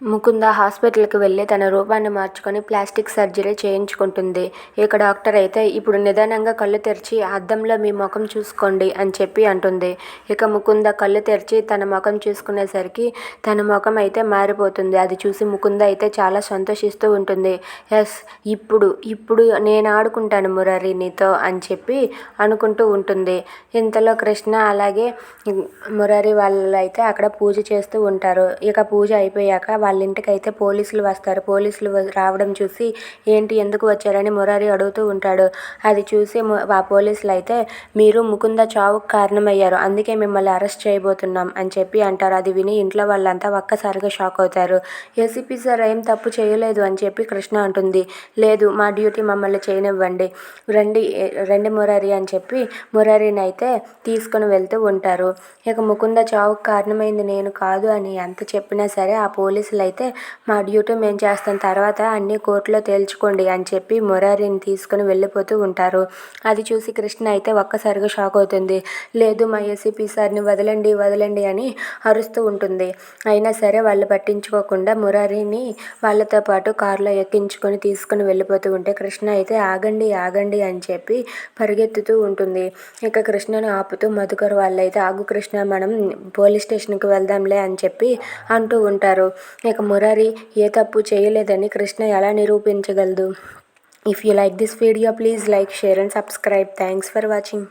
ముకుంద హాస్పిటల్కి వెళ్ళి తన రూపాన్ని మార్చుకొని ప్లాస్టిక్ సర్జరీ చేయించుకుంటుంది. ఇక డాక్టర్ అయితే ఇప్పుడు నిదానంగా కళ్ళు తెరిచి అద్దంలో మీ ముఖం చూసుకోండి అని చెప్పి అంటుంది. ఇక ముకుంద కళ్ళు తెరిచి తన ముఖం చూసుకునేసరికి తన ముఖం అయితే మారిపోతుంది. అది చూసి ముకుంద అయితే చాలా సంతోషిస్తూ ఉంటుంది. ఎస్, ఇప్పుడు నేను ఆడుకుంటాను మురారి నీతో అని చెప్పి అనుకుంటూ ఉంటుంది. ఇంతలో కృష్ణ అలాగే మురారి వాళ్ళు అయితే అక్కడ పూజ చేస్తూ ఉంటారు. ఇక పూజ అయిపోయాక వాళ్ళ ఇంటికి అయితే పోలీసులు వస్తారు. పోలీసులు రావడం చూసి ఏంటి, ఎందుకు వచ్చారని మురారి అడుగుతూ ఉంటాడు. అది చూసి ఆ పోలీసులు అయితే మీరు ముకుంద చావుకు కారణమయ్యారు, అందుకే మిమ్మల్ని అరెస్ట్ చేయబోతున్నాం అని చెప్పి అంటారు. అది విని ఇంట్లో వాళ్ళంతా ఒక్కసారిగా షాక్ అవుతారు. ఏసీపీ సార్ ఏం తప్పు చేయలేదు అని చెప్పి కృష్ణ అంటుంది. లేదు, మా డ్యూటీ మమ్మల్ని చేయనివ్వండి, రండి రండి మురారి అని చెప్పి మురారిని అయితే తీసుకుని వెళ్తూ ఉంటారు. ఇక ముకుంద చావుకు కారణమైంది నేను కాదు అని ఎంత చెప్పినా సరే ఆ పోలీసులు అయితే మా డ్యూటీ మేము చేస్తాం, తర్వాత అన్ని కోర్టులో తేల్చుకోండి అని చెప్పి మురారిని తీసుకుని వెళ్ళిపోతూ ఉంటారు. అది చూసి కృష్ణ అయితే ఒక్కసారిగా షాక్ అవుతుంది. లేదు, మా ఏసీపీ సార్ని వదలండి వదలండి అని అరుస్తూ ఉంటుంది. అయినా సరే వాళ్ళు పట్టించుకోకుండా మురారిని వాళ్ళతో పాటు కారులో ఎక్కించుకొని తీసుకుని వెళ్ళిపోతూ ఉంటే కృష్ణ అయితే ఆగండి ఆగండి అని చెప్పి పరిగెత్తుతూ ఉంటుంది. ఇక కృష్ణను ఆపుతూ మధుకర్ వాళ్ళైతే ఆగు కృష్ణ, మనం పోలీస్ స్టేషన్కి వెళ్దాంలే అని చెప్పి అంటూ ఉంటారు. ఇక మురారి ఏ తప్పు చేయలేదని కృష్ణ ఎలా నిరూపించగలదు? If you like this video, please like, share and subscribe. Thanks for watching.